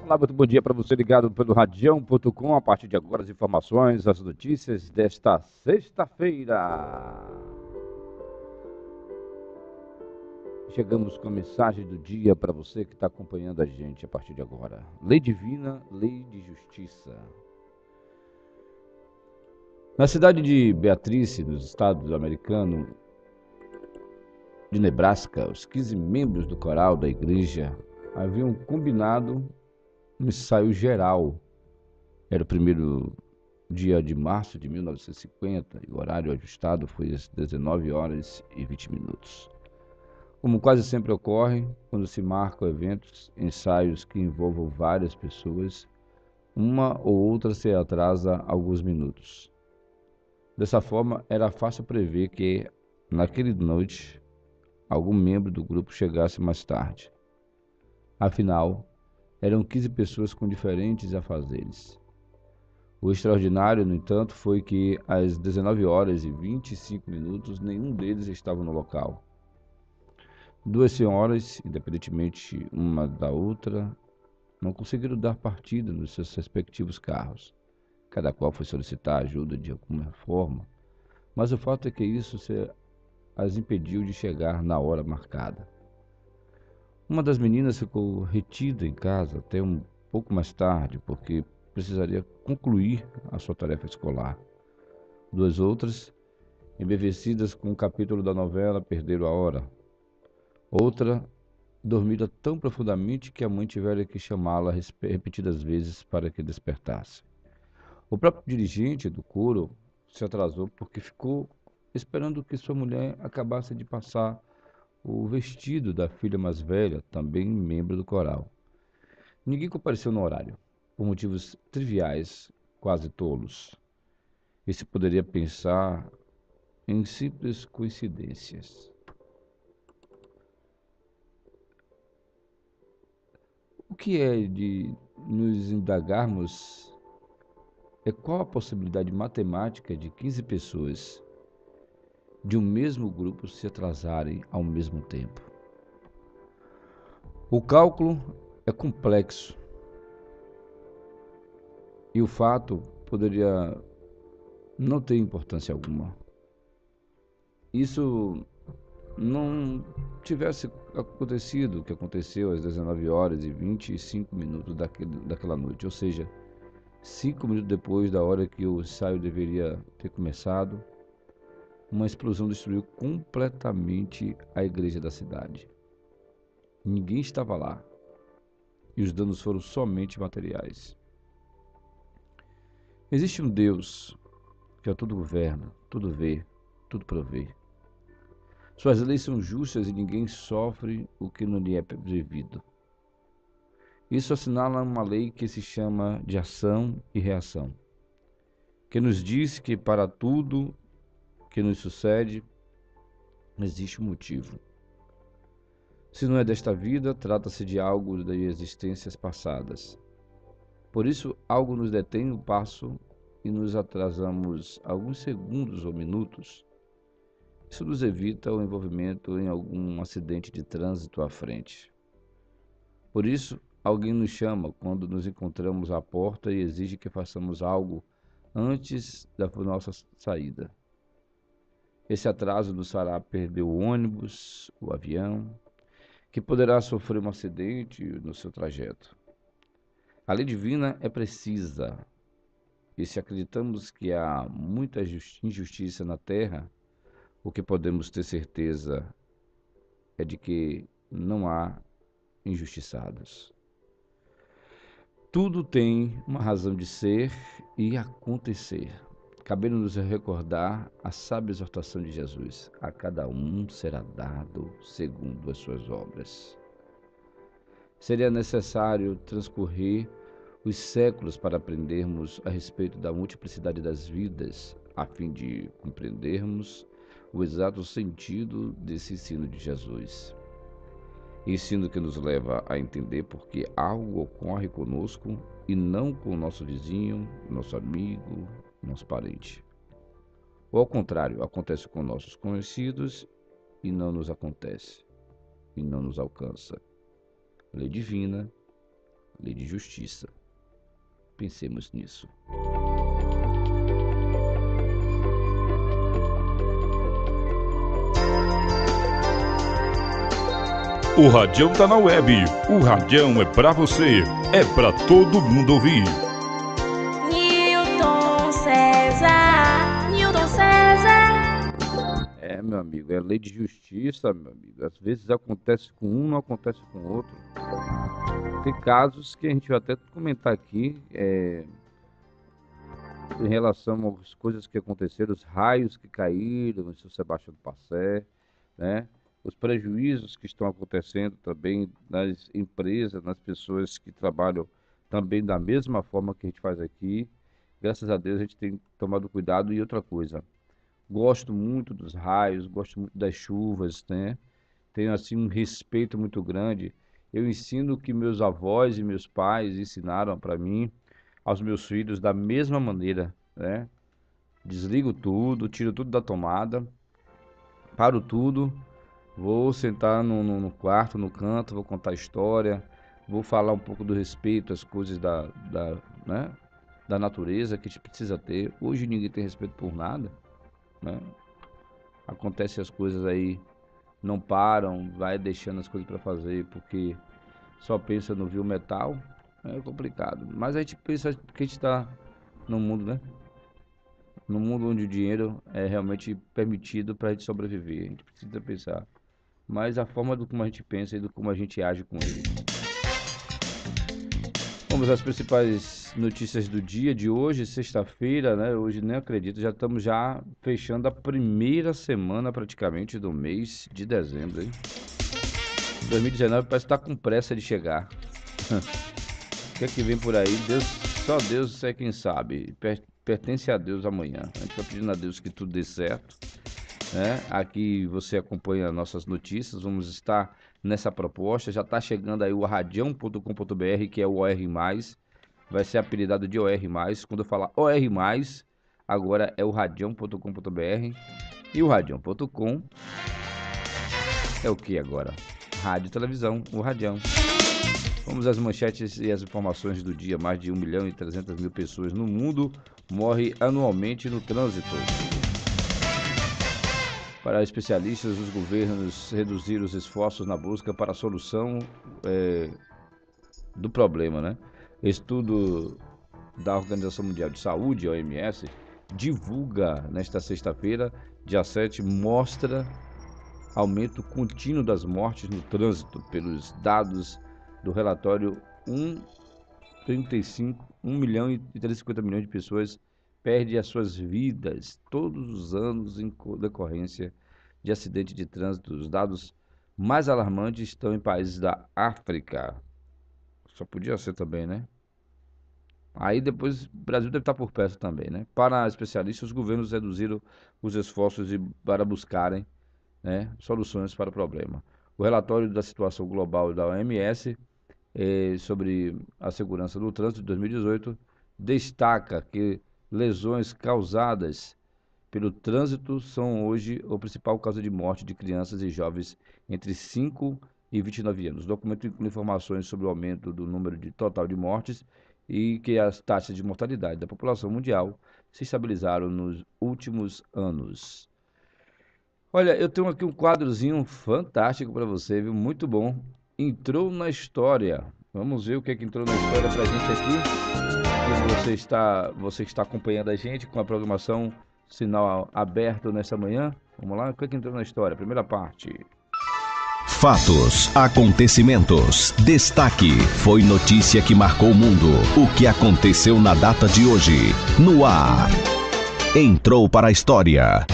Olá, muito bom dia para você ligado pelo radião.com. A partir de agora, as informações, as notícias desta sexta-feira. Chegamos com a mensagem do dia para você que está acompanhando a gente a partir de agora. Lei divina, lei de justiça. Na cidade de Beatrice, nos Estados americanos de Nebraska, os 15 membros do coral da igreja haviam combinado um ensaio geral. Era o primeiro dia de março de 1950 e o horário ajustado foi às 19 horas e 20 minutos. Como quase sempre ocorre, quando se marcam eventos, ensaios que envolvam várias pessoas, uma ou outra se atrasa alguns minutos. Dessa forma, era fácil prever que, naquela noite, algum membro do grupo chegasse mais tarde. Afinal, eram 15 pessoas com diferentes afazeres. O extraordinário, no entanto, foi que às 19 horas e 25 minutos nenhum deles estava no local. Duas senhoras, independentemente uma da outra, não conseguiram dar partida nos seus respectivos carros. Cada qual foi solicitar ajuda de alguma forma, mas o fato é que isso as impediu de chegar na hora marcada. Uma das meninas ficou retida em casa até um pouco mais tarde, porque precisaria concluir a sua tarefa escolar. Duas outras, embevecidas com o capítulo da novela, perderam a hora. Outra, dormira tão profundamente que a mãe tivera que chamá-la repetidas vezes para que despertasse. O próprio dirigente do coro se atrasou porque ficou esperando que sua mulher acabasse de passar o vestido da filha mais velha, também membro do coral. Ninguém compareceu no horário, por motivos triviais, quase tolos. E se poderia pensar em simples coincidências. O que é de nos indagarmos é qual a possibilidade matemática de 15 pessoas de um mesmo grupo se atrasarem ao mesmo tempo. O cálculo é complexo e o fato poderia não ter importância alguma. Isso não tivesse acontecido o que aconteceu às 19 horas e 25 minutos daquela noite, ou seja, 5 minutos depois da hora que o ensaio deveria ter começado, uma explosão destruiu completamente a igreja da cidade. Ninguém estava lá e os danos foram somente materiais. Existe um Deus que a tudo governa, tudo vê, tudo provê. Suas leis são justas e ninguém sofre o que não lhe é devido. Isso assinala uma lei que se chama de ação e reação, que nos diz que para tudo que nos sucede existe um motivo. Se não é desta vida, trata-se de algo de existências passadas. Por isso, algo nos detém o passo e nos atrasamos alguns segundos ou minutos. Isso nos evita o envolvimento em algum acidente de trânsito à frente. Por isso, alguém nos chama quando nos encontramos à porta e exige que façamos algo antes da nossa saída. Esse atraso nos fará perder o ônibus, o avião, que poderá sofrer um acidente no seu trajeto. A lei divina é precisa, e se acreditamos que há muita injustiça na terra, o que podemos ter certeza é de que não há injustiçados. Tudo tem uma razão de ser e acontecer. Cabendo-nos recordar a sábia exortação de Jesus: a cada um será dado segundo as suas obras. Seria necessário transcorrer os séculos para aprendermos a respeito da multiplicidade das vidas, a fim de compreendermos o exato sentido desse ensino de Jesus. Ensino que nos leva a entender por que algo ocorre conosco e não com o nosso vizinho, nosso amigo, nosso parente. Ou ao contrário, acontece com nossos conhecidos e não nos acontece, e não nos alcança. Lei divina, lei de justiça. Pensemos nisso. O Radião tá na web. O Radião é pra você. É pra todo mundo ouvir. Newton César, Newton César. Meu amigo, é lei de justiça, meu amigo. Às vezes acontece com um, não acontece com o outro. Tem casos que a gente vai até comentar aqui, em relação às coisas que aconteceram, os raios que caíram em São Sebastião do Passé, né? Os prejuízos que estão acontecendo também nas empresas, nas pessoas que trabalham também da mesma forma que a gente faz aqui. Graças a Deus a gente tem tomado cuidado. E outra coisa, gosto muito dos raios, gosto muito das chuvas, né? Tenho assim um respeito muito grande. Eu ensino o que meus avós e meus pais ensinaram para mim, aos meus filhos, da mesma maneira, né? Desligo tudo, tiro tudo da tomada, paro tudo. Vou sentar no quarto, no canto, vou contar história, vou falar um pouco do respeito às coisas né, da natureza que a gente precisa ter. Hoje ninguém tem respeito por nada, né? Acontece as coisas aí, não param, vai deixando as coisas para fazer porque só pensa no vil metal, é complicado. Mas a gente pensa que a gente está no mundo, né? No mundo onde o dinheiro é realmente permitido para a gente sobreviver. A gente precisa pensar. Mas a forma do como a gente pensa e do como a gente age com ele. Vamos às principais notícias do dia de hoje, sexta-feira, né? Hoje nem acredito, já estamos fechando a primeira semana praticamente do mês de dezembro, hein? 2019 parece que está com pressa de chegar. O que é que vem por aí? Só Deus é quem sabe. Pertence a Deus amanhã. A gente está pedindo a Deus que tudo dê certo. Aqui você acompanha nossas notícias, vamos estar nessa proposta, já está chegando aí o radião.com.br, que é o OR+, vai ser apelidado de OR+, quando eu falar OR+, agora é o radião.com.br, e o radião.com é o que agora? Rádio e televisão, o Radião. Vamos às manchetes e as informações do dia. Mais de 1.300.000 pessoas no mundo morrem anualmente no trânsito. Para especialistas, os governos reduziram os esforços na busca para a solução do problema, né? Estudo da Organização Mundial de Saúde, OMS, divulga nesta sexta-feira, dia 7, mostra aumento contínuo das mortes no trânsito pelos dados do relatório 1.350 milhões de pessoas perde as suas vidas todos os anos em decorrência de acidente de trânsito. Os dados mais alarmantes estão em países da África. Só podia ser também, né? Aí depois o Brasil deve estar por perto também, né? Para especialistas, os governos reduziram os esforços para buscarem, né, soluções para o problema. O relatório da situação global da OMS sobre a segurança do trânsito de 2018 destaca que lesões causadas pelo trânsito são hoje a principal causa de morte de crianças e jovens entre 5 e 29 anos. O documento inclui informações sobre o aumento do número total de mortes e que as taxas de mortalidade da população mundial se estabilizaram nos últimos anos. Olha, eu tenho aqui um quadrozinho fantástico para você, viu? Muito bom. Entrou na história. Vamos ver o que entrou na história para a gente aqui. Você está acompanhando a gente com a programação Sinal Aberto nesta manhã. Vamos lá, o que entrou na história? Primeira parte. Fatos, acontecimentos, destaque, foi notícia que marcou o mundo. O que aconteceu na data de hoje? No ar. Entrou para a história.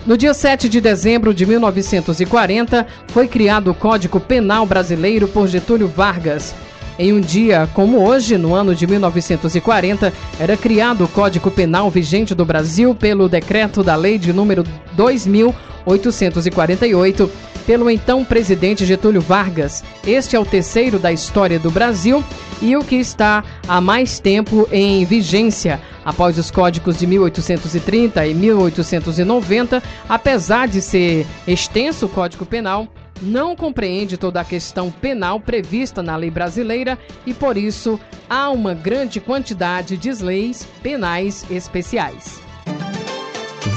No dia 7 de dezembro de 1940, foi criado o Código Penal Brasileiro por Getúlio Vargas. Em um dia como hoje, no ano de 1940, era criado o Código Penal vigente do Brasil pelo decreto da Lei de número 2.848, pelo então presidente Getúlio Vargas. Este é o terceiro da história do Brasil e o que está há mais tempo em vigência. Após os códigos de 1830 e 1890, apesar de ser extenso o Código Penal, não compreende toda a questão penal prevista na lei brasileira e, por isso, há uma grande quantidade de leis penais especiais.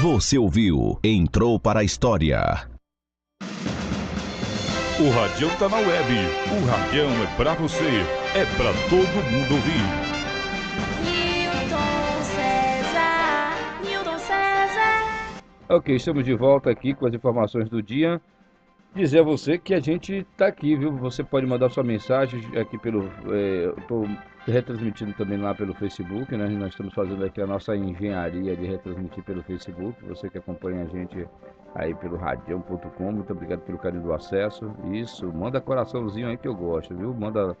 Você ouviu Entrou para a História. O Radião tá na web. O Radião é pra você. É pra todo mundo ouvir. Newton César. Ok, estamos de volta aqui com as informações do dia. Dizer a você que a gente tá aqui, viu? Você pode mandar sua mensagem aqui pelo... eu tô retransmitindo também lá pelo Facebook, né? Nós estamos fazendo aqui a nossa engenharia de retransmitir pelo Facebook. Você que acompanha a gente aí pelo radião.com, muito obrigado pelo carinho do acesso. Isso, manda coraçãozinho aí que eu gosto, viu? Manda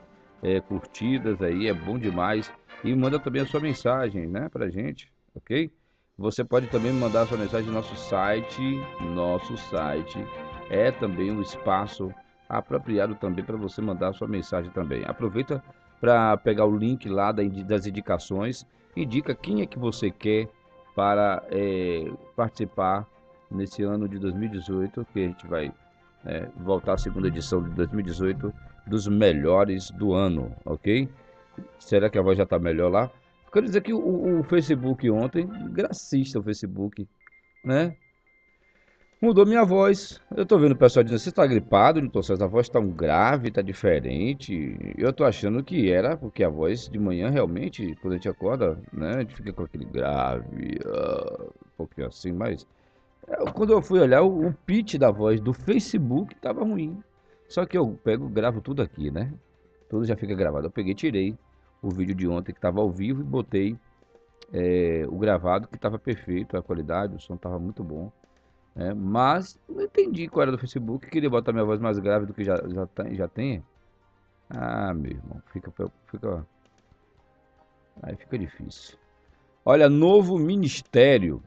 curtidas aí, é bom demais. E manda também a sua mensagem, né, pra gente, ok? Você pode também mandar sua mensagem no nosso site. Nosso site é também um espaço apropriado também para você mandar sua mensagem também. Aproveita para pegar o link lá das indicações, indica quem é que você quer para participar nesse ano de 2018, que a gente vai voltar à segunda edição de 2018 dos melhores do ano, ok? Será que a voz já está melhor lá? Quero dizer que o Facebook ontem, gracista o Facebook, né? Mudou minha voz. Eu tô vendo o pessoal dizendo, você tá gripado, Newton César, a voz tá grave, tá diferente. Eu tô achando que era, porque a voz de manhã realmente, quando a gente acorda, né, a gente fica com aquele grave, um pouquinho assim, mas quando eu fui olhar, o pitch da voz do Facebook tava ruim. Só que eu gravo tudo aqui, né? Tudo já fica gravado. Eu peguei, tirei o vídeo de ontem que tava ao vivo e botei o gravado que tava perfeito, a qualidade, o som tava muito bom. Mas não entendi qual era do Facebook, queria botar minha voz mais grave do que já tem. Ah, meu irmão, aí fica difícil. Olha, novo ministério.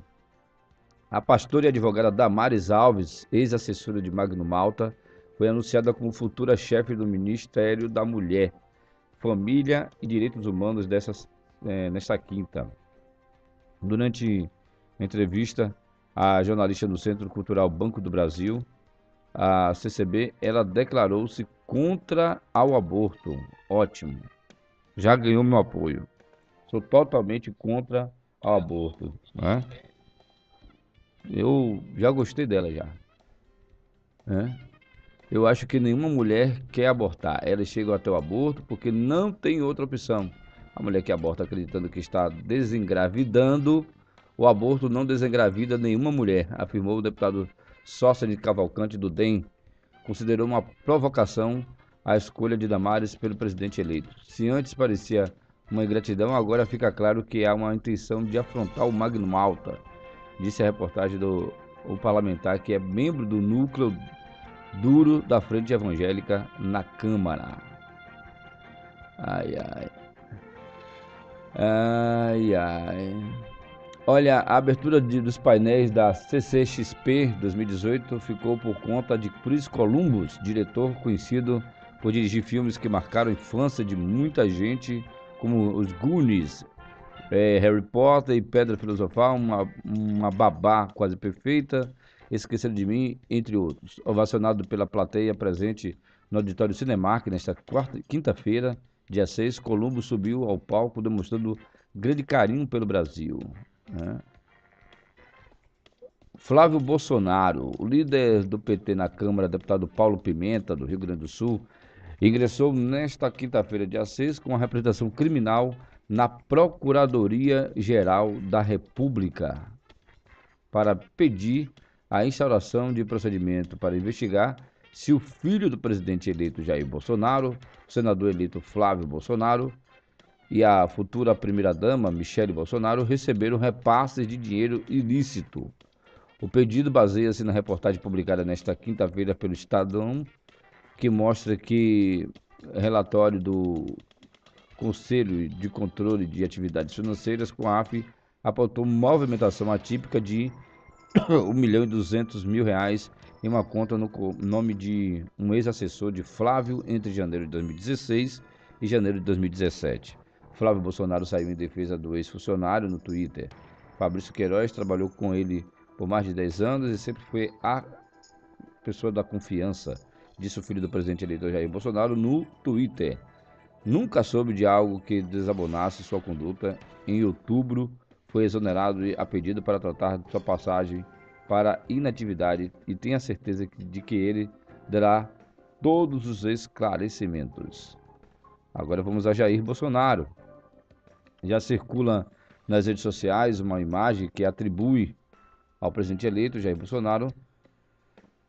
A pastora e advogada Damares Alves, ex-assessora de Magno Malta, foi anunciada como futura chefe do Ministério da Mulher, Família e Direitos Humanos nesta quinta. Durante a entrevista, a jornalista do Centro Cultural Banco do Brasil, a CCB, ela declarou-se contra ao aborto. Ótimo. Já ganhou meu apoio. Sou totalmente contra ao aborto, né? Eu já gostei dela já. Eu acho que nenhuma mulher quer abortar. Elas chegam até o aborto porque não tem outra opção. A mulher que aborta acreditando que está desengravidando. O aborto não desengravida nenhuma mulher, afirmou o deputado Sócrates Cavalcante do DEM. Considerou uma provocação a escolha de Damares pelo presidente eleito. Se antes parecia uma ingratidão, agora fica claro que há uma intenção de afrontar o Magno Malta, disse a reportagem do parlamentar, que é membro do núcleo duro da Frente Evangélica na Câmara. Ai, ai. Ai, ai. Olha, a abertura dos painéis da CCXP 2018 ficou por conta de Chris Columbus, diretor conhecido por dirigir filmes que marcaram a infância de muita gente, como os Goonies, Harry Potter e Pedra Filosofal, uma babá quase perfeita, Esqueceram de Mim, entre outros. Ovacionado pela plateia presente no Auditório Cinemark nesta quinta-feira, dia 6, Columbus subiu ao palco demonstrando grande carinho pelo Brasil. Flávio Bolsonaro, o líder do PT na Câmara, deputado Paulo Pimenta, do Rio Grande do Sul, ingressou nesta quinta-feira, dia 6, com a representação criminal na Procuradoria-Geral da República para pedir a instauração de procedimento para investigar se o filho do presidente eleito Jair Bolsonaro, o senador eleito Flávio Bolsonaro e a futura primeira-dama, Michele Bolsonaro, receberam repasses de dinheiro ilícito. O pedido baseia-se na reportagem publicada nesta quinta-feira pelo Estadão, que mostra que relatório do Conselho de Controle de Atividades Financeiras, COAF, apontou movimentação atípica de R$1.200.000 em uma conta no nome de um ex-assessor de Flávio entre janeiro de 2016 e janeiro de 2017. Flávio Bolsonaro saiu em defesa do ex-funcionário no Twitter. Fabrício Queiroz trabalhou com ele por mais de 10 anos e sempre foi a pessoa da confiança. disse o filho do presidente eleito Jair Bolsonaro no Twitter. Nunca soube de algo que desabonasse sua conduta. Em outubro, foi exonerado a pedido para tratar de sua passagem para inatividade e tenha certeza de que ele dará todos os esclarecimentos. Agora vamos a Jair Bolsonaro. Já circula nas redes sociais uma imagem que atribui ao presidente eleito Jair Bolsonaro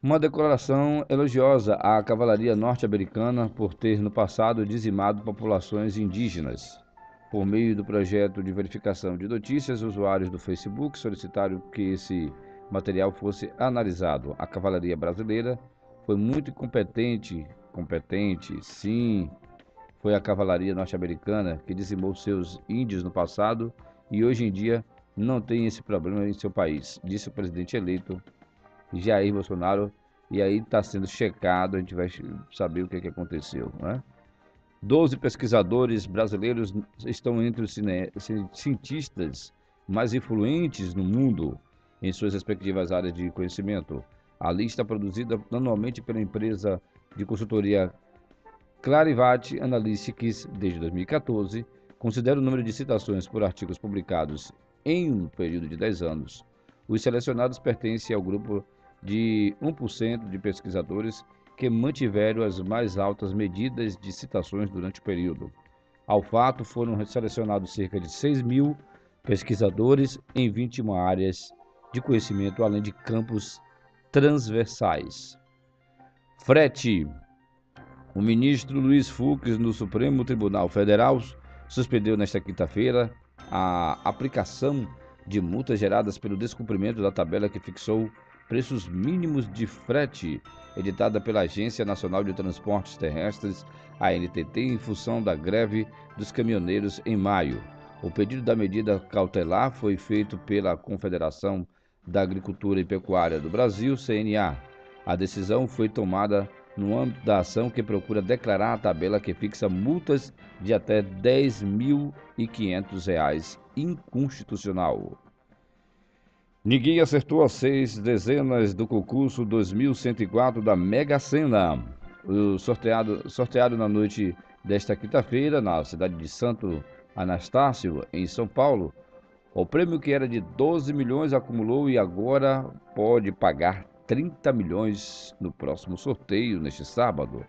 uma declaração elogiosa à cavalaria norte-americana por ter no passado dizimado populações indígenas. Por meio do projeto de verificação de notícias, usuários do Facebook solicitaram que esse material fosse analisado. A cavalaria brasileira foi muito competente, sim, foi a cavalaria norte-americana que dizimou seus índios no passado e hoje em dia não tem esse problema em seu país, disse o presidente eleito Jair Bolsonaro, e aí está sendo checado, a gente vai saber o que aconteceu, né? 12 pesquisadores brasileiros estão entre os cientistas mais influentes no mundo em suas respectivas áreas de conhecimento. A lista produzida anualmente pela empresa de consultoria Clarivate Analytics desde 2014 considera o número de citações por artigos publicados em um período de 10 anos. Os selecionados pertencem ao grupo de 1% de pesquisadores que mantiveram as mais altas medidas de citações durante o período. Ao fato, foram selecionados cerca de 6.000 pesquisadores em 21 áreas de conhecimento, além de campos transversais. Frete. O ministro Luiz Fux, no Supremo Tribunal Federal, suspendeu nesta quinta-feira a aplicação de multas geradas pelo descumprimento da tabela que fixou preços mínimos de frete, editada pela Agência Nacional de Transportes Terrestres, ANTT, em função da greve dos caminhoneiros em maio. O pedido da medida cautelar foi feito pela Confederação da Agricultura e Pecuária do Brasil, CNA. A decisão foi tomada no âmbito da ação que procura declarar a tabela que fixa multas de até R$ 10.500 inconstitucional. Ninguém acertou as 6 dezenas do concurso 2104 da Mega Sena. O sorteado na noite desta quinta-feira, na cidade de Santo Anastácio, em São Paulo. O prêmio, que era de 12 milhões, acumulou e agora pode pagar 30 milhões no próximo sorteio, neste sábado.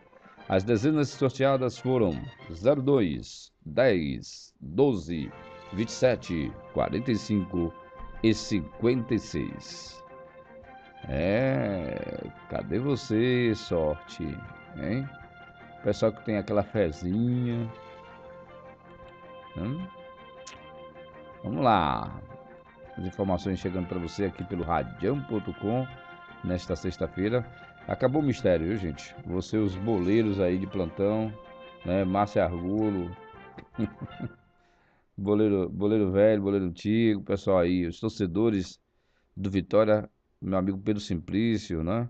As dezenas sorteadas foram 02, 10, 12, 27, 45 e 56. Cadê você, sorte, hein? Pessoal que tem aquela fezinha. Vamos lá. As informações chegando para você aqui pelo radião.com nesta sexta-feira. Acabou o mistério, viu, gente? Você, os boleiros aí de plantão, né? Márcia Argulo, boleiro velho, boleiro antigo, pessoal aí, os torcedores do Vitória, meu amigo Pedro Simplício, né?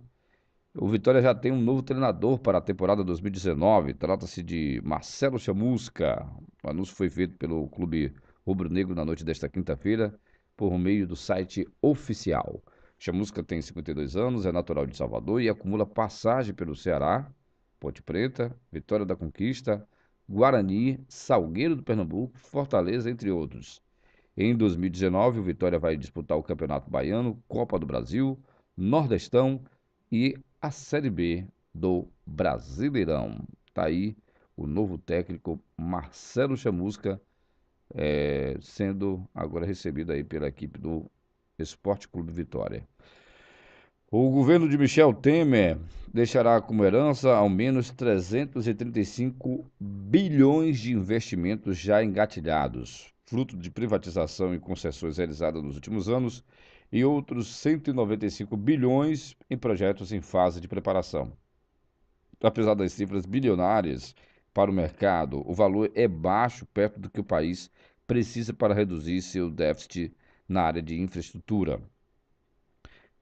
O Vitória já tem um novo treinador para a temporada 2019, trata-se de Marcelo Chamusca. O anúncio foi feito pelo Clube Rubro-Negro na noite desta quinta-feira, por meio do site oficial. Chamusca tem 52 anos, é natural de Salvador e acumula passagem pelo Ceará, Ponte Preta, Vitória da Conquista, Guarani, Salgueiro do Pernambuco, Fortaleza, entre outros. Em 2019, o Vitória vai disputar o Campeonato Baiano, Copa do Brasil, Nordestão e a Série B do Brasileirão. Tá aí o novo técnico Marcelo Chamusca, sendo agora recebido aí pela equipe do Esporte Clube Vitória. O governo de Michel Temer deixará como herança ao menos 335 bilhões de investimentos já engatilhados, fruto de privatização e concessões realizadas nos últimos anos, e outros 195 bilhões em projetos em fase de preparação. Apesar das cifras bilionárias para o mercado, o valor é baixo perto do que o país precisa para reduzir seu déficit na área de infraestrutura.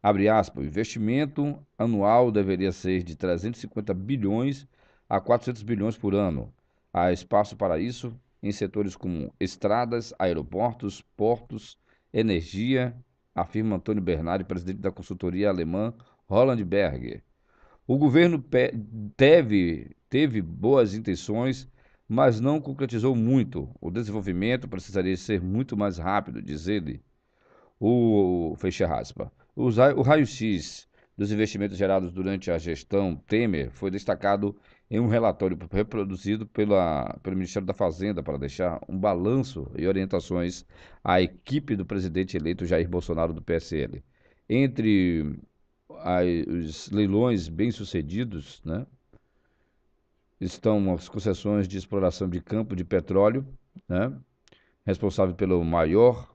Abre aspas, o investimento anual deveria ser de 350 bilhões a 400 bilhões por ano. Há espaço para isso em setores como estradas, aeroportos, portos, energia, afirma Antônio Bernardi, presidente da consultoria alemã Roland Berger. O governo teve boas intenções, mas não concretizou muito. O desenvolvimento precisaria ser muito mais rápido, diz ele. Fecha aspas. O raio-x dos investimentos gerados durante a gestão Temer foi destacado em um relatório reproduzido pelo Ministério da Fazenda para deixar um balanço e orientações à equipe do presidente eleito Jair Bolsonaro do PSL. Entre os leilões bem-sucedidos, né, estão as concessões de exploração de campo de petróleo, né, responsável pela maior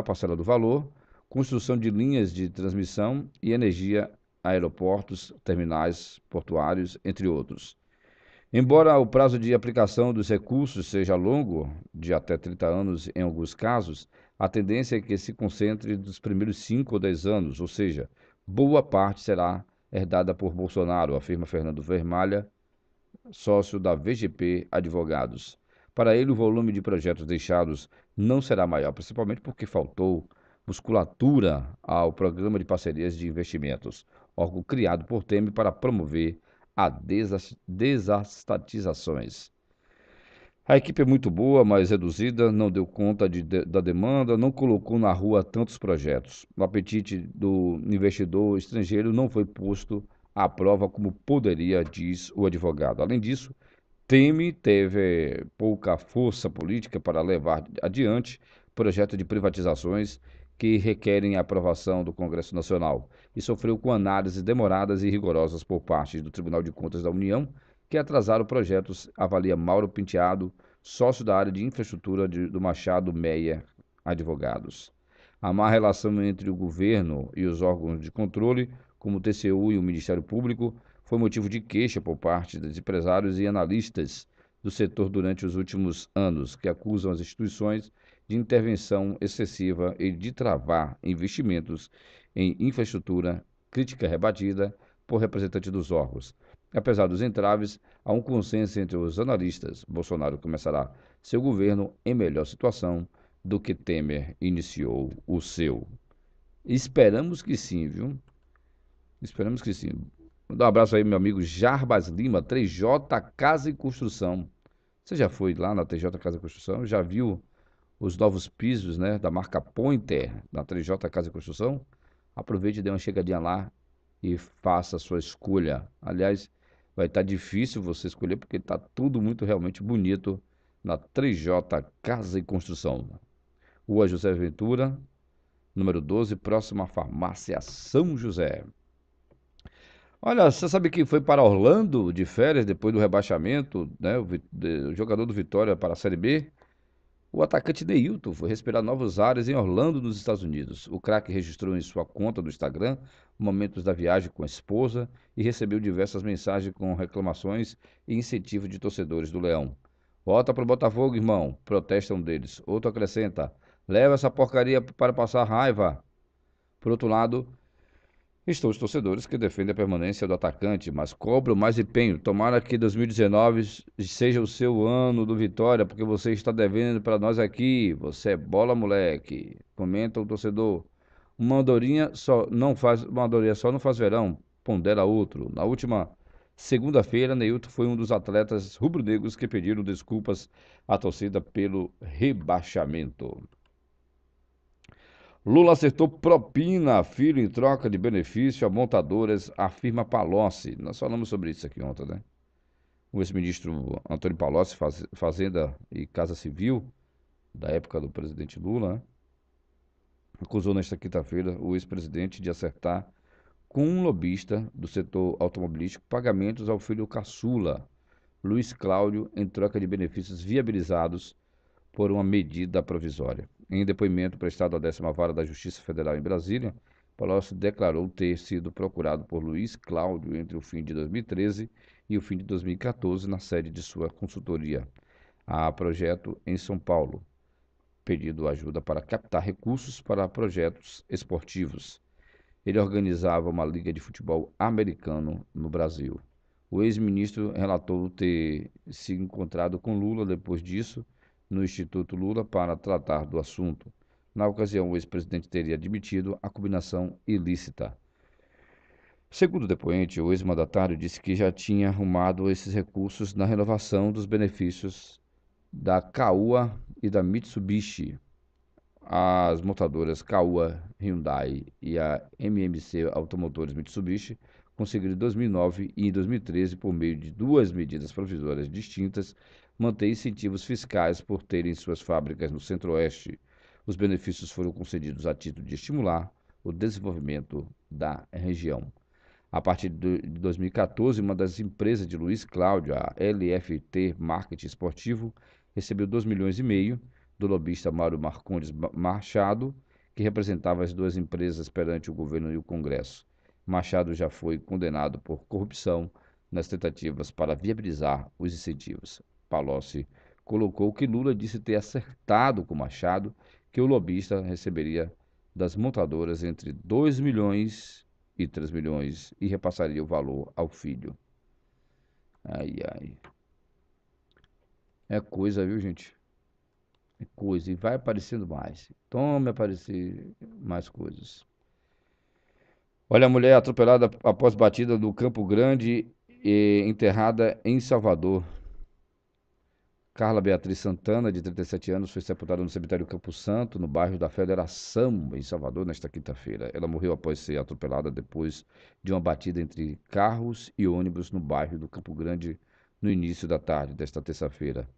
parcela do valor, construção de linhas de transmissão e energia, aeroportos, terminais portuários, entre outros. Embora o prazo de aplicação dos recursos seja longo, de até 30 anos em alguns casos, a tendência é que se concentre nos primeiros 5 ou 10 anos, ou seja, boa parte será herdada por Bolsonaro, afirma Fernando Vermalha, sócio da VGP Advogados. Para ele, o volume de projetos deixados não será maior, principalmente porque faltou musculatura ao Programa de Parcerias de Investimentos, órgão criado por Temer para promover as desestatizações. A equipe é muito boa, mas reduzida, não deu conta da demanda, não colocou na rua tantos projetos. O apetite do investidor estrangeiro não foi posto à prova como poderia, diz o advogado. Além disso, Temer teve pouca força política para levar adiante projetos de privatizações que requerem a aprovação do Congresso Nacional e sofreu com análises demoradas e rigorosas por parte do Tribunal de Contas da União, que atrasaram projetos, avalia Mauro Penteado, sócio da área de infraestrutura do Machado Meyer Advogados. A má relação entre o governo e os órgãos de controle, como o TCU e o Ministério Público, foi motivo de queixa por parte dos empresários e analistas do setor durante os últimos anos, que acusam as instituições de intervenção excessiva e de travar investimentos em infraestrutura, crítica rebatida por representantes dos órgãos. Apesar dos entraves, há um consenso entre os analistas. Bolsonaro começará seu governo em melhor situação do que Temer iniciou o seu. Esperamos que sim, viu? Esperamos que sim. Vou dar um abraço aí, meu amigo Jarbas Lima, 3J Casa e Construção. Você já foi lá na 3J Casa e Construção? Já viu os novos pisos, né, da marca Pointer, na 3J Casa e Construção? Aproveite e dê uma chegadinha lá e faça a sua escolha. Aliás, vai estar difícil você escolher porque está tudo muito realmente bonito na 3J Casa e Construção. Rua José Ventura, número 12, próxima à farmácia São José. Olha, você sabe que foi para Orlando de férias depois do rebaixamento, né? O jogador do Vitória para a Série B. O atacante Neilton foi respirar novos ares em Orlando, nos Estados Unidos. O craque registrou em sua conta do Instagram momentos da viagem com a esposa e recebeu diversas mensagens com reclamações e incentivo de torcedores do Leão. Volta pro Botafogo, irmão, protesta um deles. Outro acrescenta, leva essa porcaria para passar raiva. Por outro lado, estão os torcedores que defendem a permanência do atacante, mas cobram mais empenho. Tomara que 2019 seja o seu ano do Vitória, porque você está devendo para nós aqui. Você é bola, moleque. Comenta o torcedor. Uma andorinha só não faz verão, pondera outro. Na última segunda-feira, Neilton foi um dos atletas rubro-negros que pediram desculpas à torcida pelo rebaixamento. Lula acertou propina a filho em troca de benefício a montadoras, afirma Palocci. Nós falamos sobre isso aqui ontem, né? O ex-ministro Antônio Palocci, Fazenda e Casa Civil, da época do presidente Lula, né? Acusou nesta quinta-feira o ex-presidente de acertar com um lobista do setor automobilístico pagamentos ao filho caçula, Luiz Cláudio, em troca de benefícios viabilizados por uma medida provisória. Em depoimento prestado à 10ª Vara da Justiça Federal em Brasília, Palocci declarou ter sido procurado por Luiz Cláudio entre o fim de 2013 e o fim de 2014 na sede de sua consultoria, a Projeto em São Paulo, pedindo ajuda para captar recursos para projetos esportivos. Ele organizava uma liga de futebol americano no Brasil. O ex-ministro relatou ter se encontrado com Lula depois disso, no Instituto Lula para tratar do assunto. Na ocasião, o ex-presidente teria admitido a combinação ilícita. Segundo o depoente, o ex-mandatário disse que já tinha arrumado esses recursos na renovação dos benefícios da Caoa e da Mitsubishi. As montadoras Caoa, Hyundai e a MMC Automotores Mitsubishi conseguiram em 2009 e em 2013, por meio de duas medidas provisórias distintas, manter incentivos fiscais por terem suas fábricas no Centro-Oeste. Os benefícios foram concedidos a título de estimular o desenvolvimento da região. A partir de 2014, uma das empresas de Luiz Cláudio, a LFT Marketing Esportivo, recebeu 2,5 milhões do lobista Mauro Marcondes Machado, que representava as duas empresas perante o governo e o Congresso. Machado já foi condenado por corrupção nas tentativas para viabilizar os incentivos. Palocci colocou que Lula disse ter acertado com Machado que o lobista receberia das montadoras entre 2 milhões e 3 milhões e repassaria o valor ao filho. Ai, ai. É coisa, viu, gente? É coisa. E vai aparecendo mais. Tome aparecer mais coisas. Olha a mulher atropelada após batida no Campo Grande e enterrada em Salvador. Carla Beatriz Santana, de 37 anos, foi sepultada no cemitério Campo Santo, no bairro da Federação, em Salvador, nesta quinta-feira. Ela morreu após ser atropelada depois de uma batida entre carros e ônibus no bairro do Campo Grande, no início da tarde desta terça-feira.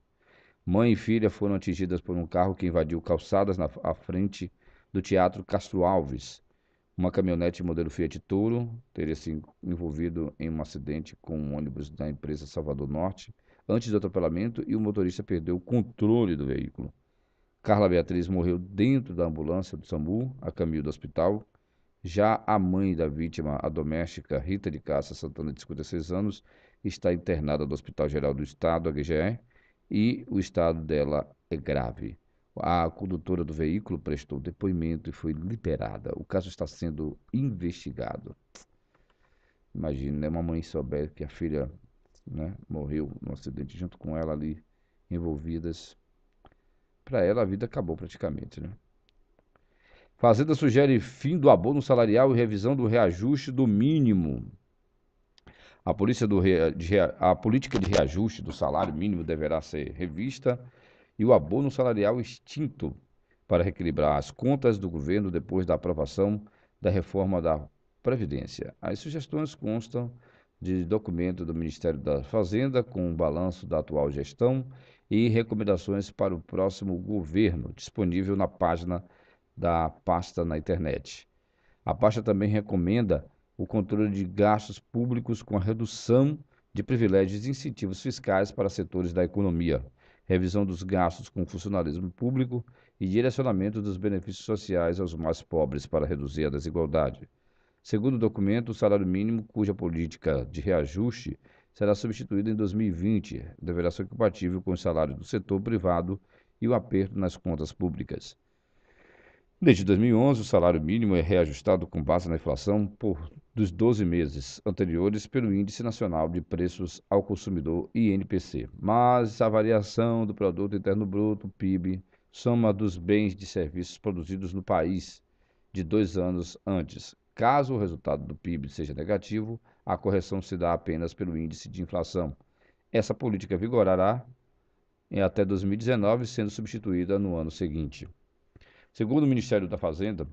Mãe e filha foram atingidas por um carro que invadiu calçadas à frente do Teatro Castro Alves. Uma caminhonete modelo Fiat Toro teria se envolvido em um acidente com um ônibus da empresa Salvador Norte antes do atropelamento e o motorista perdeu o controle do veículo. Carla Beatriz morreu dentro da ambulância do SAMU, a caminho do hospital. Já a mãe da vítima, a doméstica Rita de Cássia Santana, de 56 anos, está internada no Hospital Geral do Estado, HGE, e o estado dela é grave. A condutora do veículo prestou depoimento e foi liberada. O caso está sendo investigado. Imagina, né? Uma mãe souber que a filha, né, morreu no acidente junto com ela ali, envolvidas. Para ela, a vida acabou praticamente, né? Fazenda sugere fim do abono salarial e revisão do reajuste do mínimo. A política de reajuste do salário mínimo deverá ser revista e o abono salarial extinto para reequilibrar as contas do governo depois da aprovação da reforma da Previdência. As sugestões constam de documento do Ministério da Fazenda com um balanço da atual gestão e recomendações para o próximo governo, disponível na página da pasta na internet. A pasta também recomenda o controle de gastos públicos com a redução de privilégios e incentivos fiscais para setores da economia, revisão dos gastos com funcionalismo público e direcionamento dos benefícios sociais aos mais pobres para reduzir a desigualdade. Segundo o documento, o salário mínimo, cuja política de reajuste será substituída em 2020, deverá ser compatível com os salários do setor privado e o aperto nas contas públicas. Desde 2011, o salário mínimo é reajustado com base na inflação dos 12 meses anteriores pelo Índice Nacional de Preços ao Consumidor, INPC. Mas a variação do Produto Interno Bruto, PIB, soma dos bens e serviços produzidos no país de 2 anos antes. Caso o resultado do PIB seja negativo, a correção se dá apenas pelo índice de inflação. Essa política vigorará até 2019, sendo substituída no ano seguinte. Segundo o Ministério da Fazenda,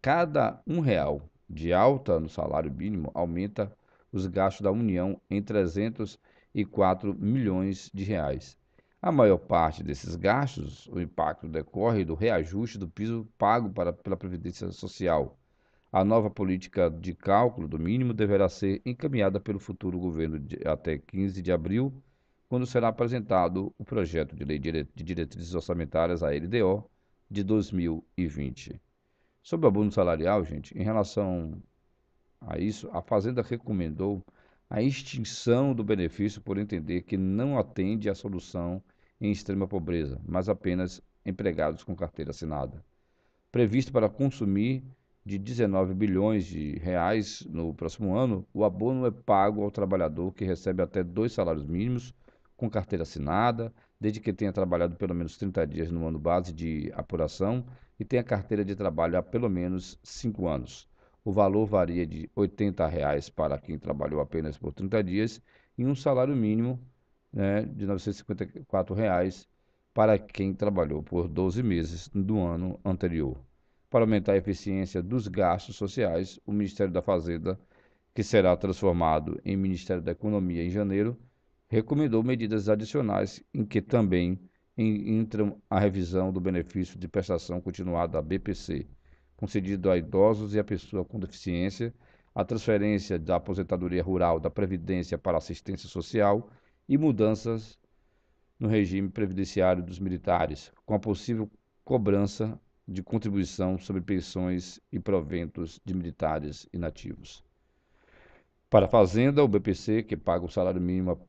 cada R$1 de alta no salário mínimo aumenta os gastos da União em 304 milhões de reais. A maior parte desses gastos, o impacto decorre do reajuste do piso pago pela Previdência Social. A nova política de cálculo do mínimo deverá ser encaminhada pelo futuro governo até 15 de abril, quando será apresentado o projeto de lei de diretrizes orçamentárias, a LDO, de 2020. Sobre o abono salarial, gente, em relação a isso, a Fazenda recomendou a extinção do benefício por entender que não atende à solução em extrema pobreza, mas apenas empregados com carteira assinada. Previsto para consumir de 19 bilhões de reais no próximo ano, o abono é pago ao trabalhador que recebe até 2 salários mínimos com carteira assinada, desde que tenha trabalhado pelo menos 30 dias no ano base de apuração e tenha carteira de trabalho há pelo menos 5 anos. O valor varia de R$ 80 para quem trabalhou apenas por 30 dias e um salário mínimo, né, de R$ 954 para quem trabalhou por 12 meses do ano anterior. Para aumentar a eficiência dos gastos sociais, o Ministério da Fazenda, que será transformado em Ministério da Economia em janeiro, recomendou medidas adicionais em que também entram a revisão do benefício de prestação continuada BPC, concedido a idosos e a pessoa com deficiência, a transferência da aposentadoria rural da Previdência para a assistência social e mudanças no regime previdenciário dos militares, com a possível cobrança de contribuição sobre pensões e proventos de militares inativos. Para a Fazenda, o BPC, que paga o salário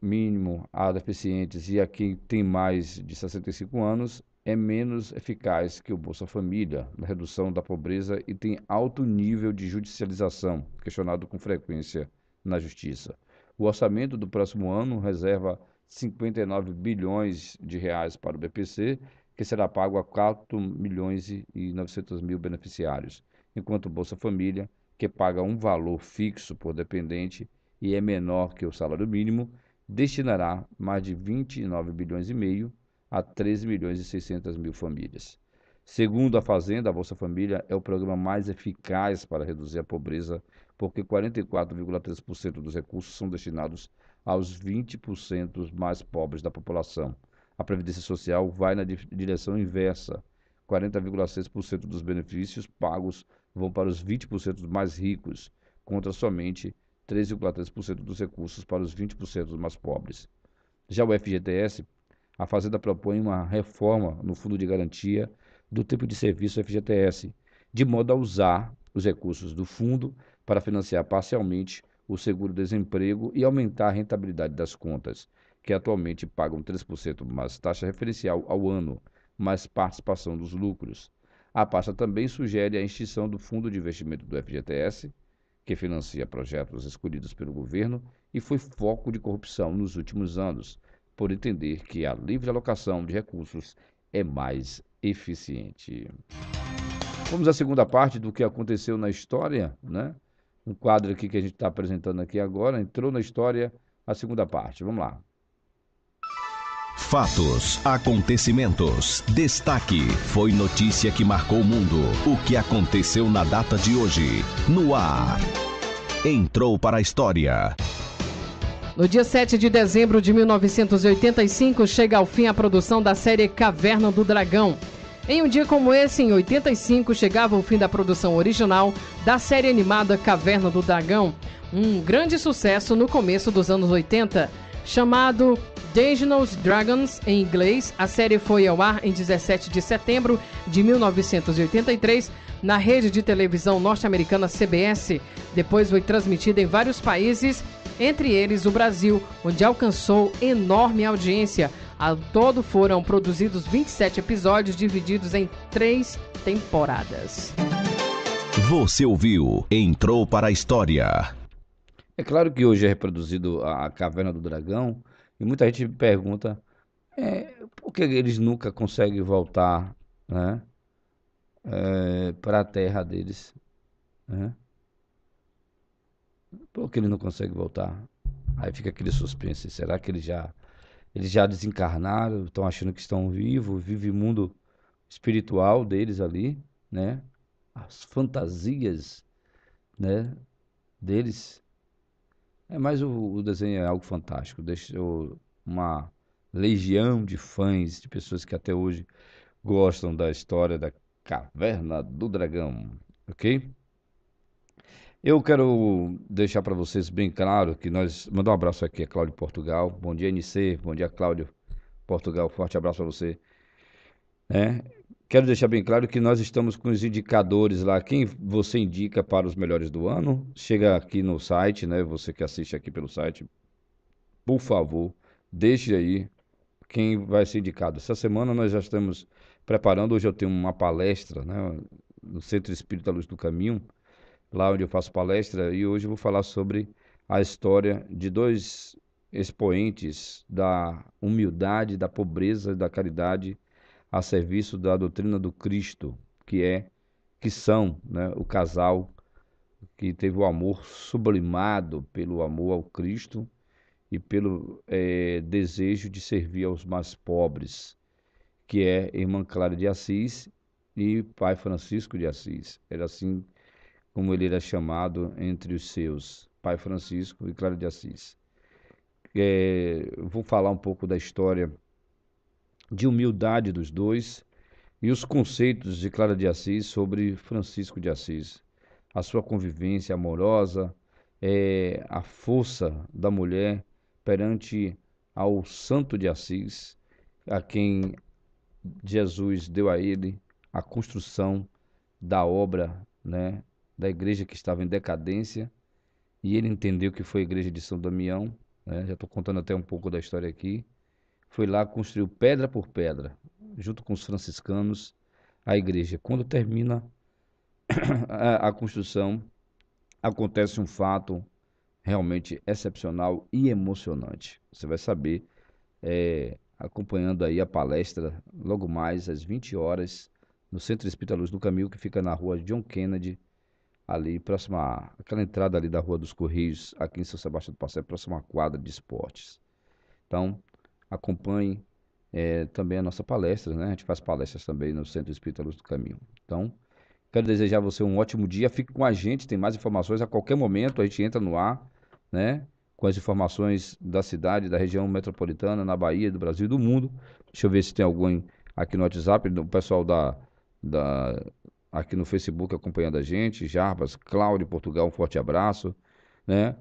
mínimo a deficientes e a quem tem mais de 65 anos, é menos eficaz que o Bolsa Família na redução da pobreza e tem alto nível de judicialização, questionado com frequência na Justiça. O orçamento do próximo ano reserva 59 bilhões de reais para o BPC, que será pago a 4 milhões e 900 mil beneficiários, enquanto o Bolsa Família, que paga um valor fixo por dependente e é menor que o salário mínimo, destinará mais de 29 bilhões e meio a 13 milhões e 600 mil famílias. Segundo a Fazenda, a Bolsa Família é o programa mais eficaz para reduzir a pobreza, porque 44,3% dos recursos são destinados aos 20% mais pobres da população. A Previdência Social vai na direção inversa. 40,6% dos benefícios pagos vão para os 20% mais ricos, contra somente 13,3% dos recursos para os 20% mais pobres. Já o FGTS, a Fazenda propõe uma reforma no Fundo de Garantia do Tempo de Serviço FGTS, de modo a usar os recursos do fundo para financiar parcialmente o seguro-desemprego e aumentar a rentabilidade das contas, que atualmente pagam 3% mais taxa referencial ao ano, mais participação dos lucros. A pasta também sugere a extinção do Fundo de Investimento do FGTS, que financia projetos escolhidos pelo governo e foi foco de corrupção nos últimos anos, por entender que a livre alocação de recursos é mais eficiente. Vamos à segunda parte do que aconteceu na história, né? Um quadro aqui que a gente está apresentando aqui agora, entrou na história a segunda parte. Vamos lá. Fatos, acontecimentos, destaque, foi notícia que marcou o mundo. O que aconteceu na data de hoje, no ar. Entrou para a história. No dia 7 de dezembro de 1985, chega ao fim a produção da série Caverna do Dragão. Em um dia como esse, em 85, chegava o fim da produção original da série animada Caverna do Dragão, um grande sucesso no começo dos anos 80. Chamado Dungeons & Dragons em inglês, a série foi ao ar em 17 de setembro de 1983 na rede de televisão norte-americana CBS. Depois foi transmitida em vários países, entre eles o Brasil, onde alcançou enorme audiência. Ao todo foram produzidos 27 episódios divididos em 3 temporadas. Você ouviu Entrou para a História. É claro que hoje é reproduzido a Caverna do Dragão e muita gente me pergunta por que eles nunca conseguem voltar, né, para a terra deles, né? Por que eles não conseguem voltar? Aí fica aquele suspense. Será que eles já desencarnaram, estão achando que estão vivos, vivem o mundo espiritual deles ali, né? As fantasias, né, deles. Mas o desenho é algo fantástico, deixou uma legião de fãs, de pessoas que até hoje gostam da história da Caverna do Dragão, ok? Eu quero deixar para vocês bem claro que mandar um abraço aqui a Cláudio Portugal. Bom dia, NC. Bom dia, Cláudio Portugal. Forte abraço para você. Quero deixar bem claro que nós estamos com os indicadores lá. Quem você indica para os melhores do ano, chega aqui no site, né? Você que assiste aqui pelo site, por favor, deixe aí quem vai ser indicado. Essa semana nós já estamos preparando. Hoje eu tenho uma palestra, né, no Centro Espírita Luz do Caminho, lá onde eu faço palestra, e hoje eu vou falar sobre a história de dois expoentes da humildade, da pobreza e da caridade a serviço da doutrina do Cristo, que são, né, o casal que teve o amor sublimado pelo amor ao Cristo e pelo desejo de servir aos mais pobres, que é Irmã Clara de Assis e Pai Francisco de Assis. Era assim como ele era chamado entre os seus, Pai Francisco e Clara de Assis. Vou falar um pouco da história de humildade dos dois e os conceitos de Clara de Assis sobre Francisco de Assis. A sua convivência amorosa, a força da mulher perante ao Santo de Assis, a quem Jesus deu a ele a construção da obra, né, da igreja que estava em decadência, e ele entendeu que foi a igreja de São Damião, né, já estou contando até um pouco da história aqui. Foi lá, construiu pedra por pedra, junto com os franciscanos, a igreja. Quando termina a construção, acontece um fato realmente excepcional e emocionante. Você vai saber, acompanhando aí a palestra, logo mais às 20 horas, no Centro Espírita Luz do Caminho, que fica na rua John Kennedy, ali próxima àquela entrada ali da Rua dos Correios, aqui em São Sebastião do Passeio, próxima à quadra de esportes. Então, acompanhe também a nossa palestra, né? A gente faz palestras também no Centro Espírita Luz do Caminho. Então, quero desejar a você um ótimo dia. Fique com a gente, tem mais informações a qualquer momento. A gente entra no ar, né? Com as informações da cidade, da região metropolitana, na Bahia, do Brasil e do mundo. Deixa eu ver se tem alguém aqui no WhatsApp, o pessoal aqui no Facebook acompanhando a gente. Jarbas, Cláudio, Portugal, um forte abraço, né?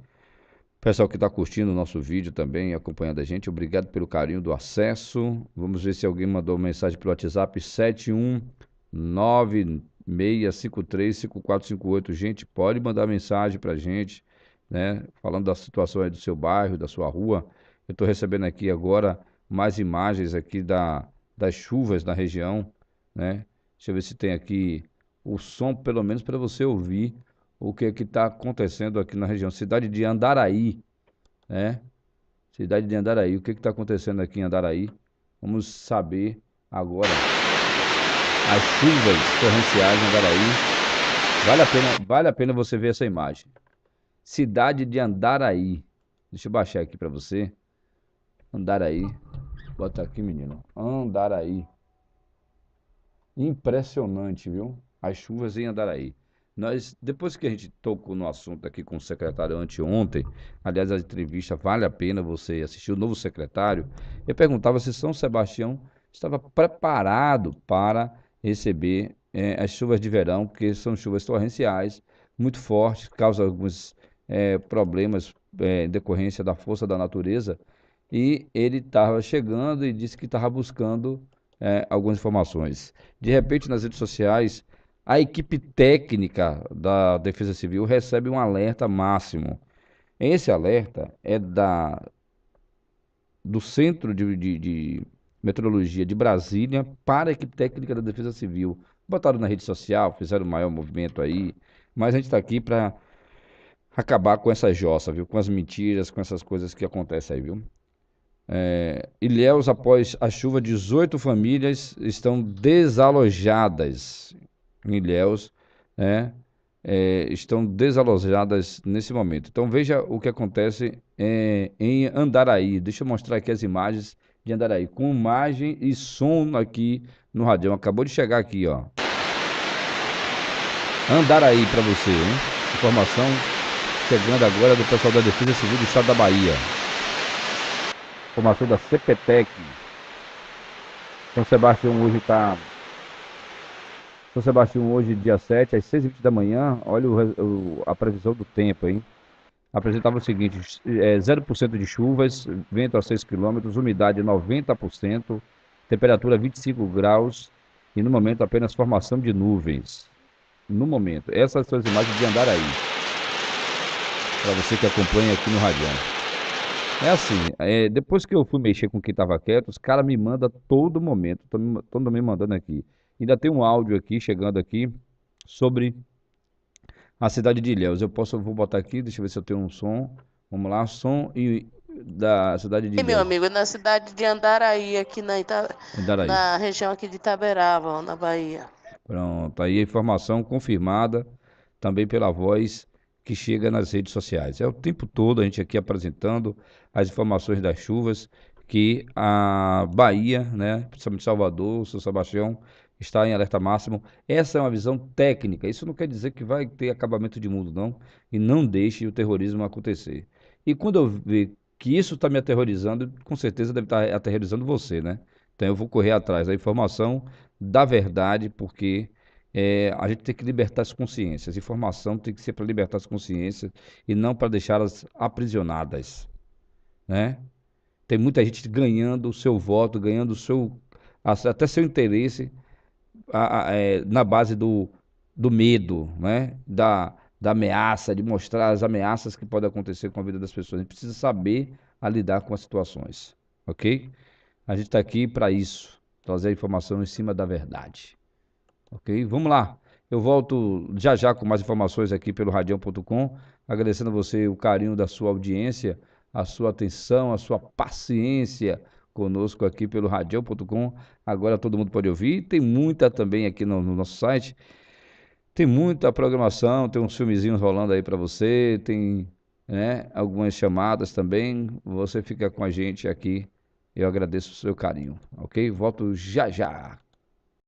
Pessoal que está curtindo o nosso vídeo também, acompanhando a gente, obrigado pelo carinho do acesso. Vamos ver se alguém mandou mensagem pelo WhatsApp 71966535458. Gente, pode mandar mensagem para a gente, né? Falando da situação aí do seu bairro, da sua rua. Eu estou recebendo aqui agora mais imagens aqui das chuvas na região, né? Deixa eu ver se tem aqui o som, pelo menos para você ouvir o que está acontecendo aqui na região. Cidade de Andaraí, né? Cidade de Andaraí. O que está acontecendo aqui em Andaraí? Vamos saber agora. As chuvas torrenciais em Andaraí. Vale a pena você ver essa imagem. Cidade de Andaraí. Deixa eu baixar aqui para você. Andaraí. Bota aqui, menino. Andaraí. Impressionante, viu? As chuvas em Andaraí. Depois que a gente tocou no assunto aqui com o secretário anteontem, aliás, a entrevista vale a pena você assistir, o novo secretário, eu perguntava se São Sebastião estava preparado para receber as chuvas de verão, porque são chuvas torrenciais, muito fortes, causam alguns problemas em decorrência da força da natureza, e ele estava chegando e disse que estava buscando algumas informações. De repente, nas redes sociais, a equipe técnica da Defesa Civil recebe um alerta máximo. Esse alerta é do Centro de Meteorologia de Brasília para a equipe técnica da Defesa Civil. Botaram na rede social, fizeram o maior movimento aí, mas a gente está aqui para acabar com essa jossa, viu? Com as mentiras, com essas coisas que acontecem aí, viu? Ilhéus, após a chuva, 18 famílias estão desalojadas. Em Ilhéus, né, estão desalojadas nesse momento. Então veja o que acontece em Andaraí. Deixa eu mostrar aqui as imagens de Andaraí, com imagem e som aqui no Radião. Acabou de chegar aqui, ó. Andaraí para você, hein? Informação chegando agora do pessoal da Defesa Civil do Estado da Bahia. Informação da CPTEC. São Sebastião hoje, dia 7, às 6h20 da manhã, olha a previsão do tempo, hein? Apresentava o seguinte, 0% de chuvas, vento a 6 km, umidade 90%, temperatura 25 graus e no momento apenas formação de nuvens. No momento, essas são as imagens de Andaraí, para você que acompanha aqui no Radião. É assim, depois que eu fui mexer com quem estava quieto, os caras me mandam todo momento, estão me mandando aqui. Ainda tem um áudio aqui, chegando aqui, sobre a cidade de Ilhéus. Vou botar aqui, deixa eu ver se eu tenho um som. Vamos lá, som da cidade de Ilhéus. Meu amigo, na cidade de Andaraí, aqui Andaraí. na região aqui de Itaberaba, na Bahia. Pronto, aí a informação confirmada também pela voz que chega nas redes sociais. É o tempo todo a gente aqui apresentando as informações das chuvas que a Bahia, né, principalmente Salvador, São Sebastião, está em alerta máximo. Essa é uma visão técnica. Isso não quer dizer que vai ter acabamento de mundo, não. E não deixe o terrorismo acontecer. E quando eu ver que isso está me aterrorizando, com certeza deve estar aterrorizando você, né? Então eu vou correr atrás da informação, da verdade, porque a gente tem que libertar as consciências. Informação tem que ser para libertar as consciências e não para deixá-las aprisionadas, né? Tem muita gente ganhando o seu voto, ganhando o seu, até seu interesse na base do medo, né? Da ameaça, de mostrar as ameaças que podem acontecer com a vida das pessoas. A gente precisa saber lidar com as situações, ok? A gente está aqui para isso, trazer a informação em cima da verdade, ok? Vamos lá. Eu volto já já com mais informações aqui pelo radião.com, agradecendo a você o carinho da sua audiência, a sua atenção, a sua paciência conosco aqui pelo radião.com. Agora todo mundo pode ouvir. Tem muita também aqui no nosso site. Tem muita programação, tem uns filmezinhos rolando aí para você, tem, né, algumas chamadas também. Você fica com a gente aqui. Eu agradeço o seu carinho, ok? Volto já já.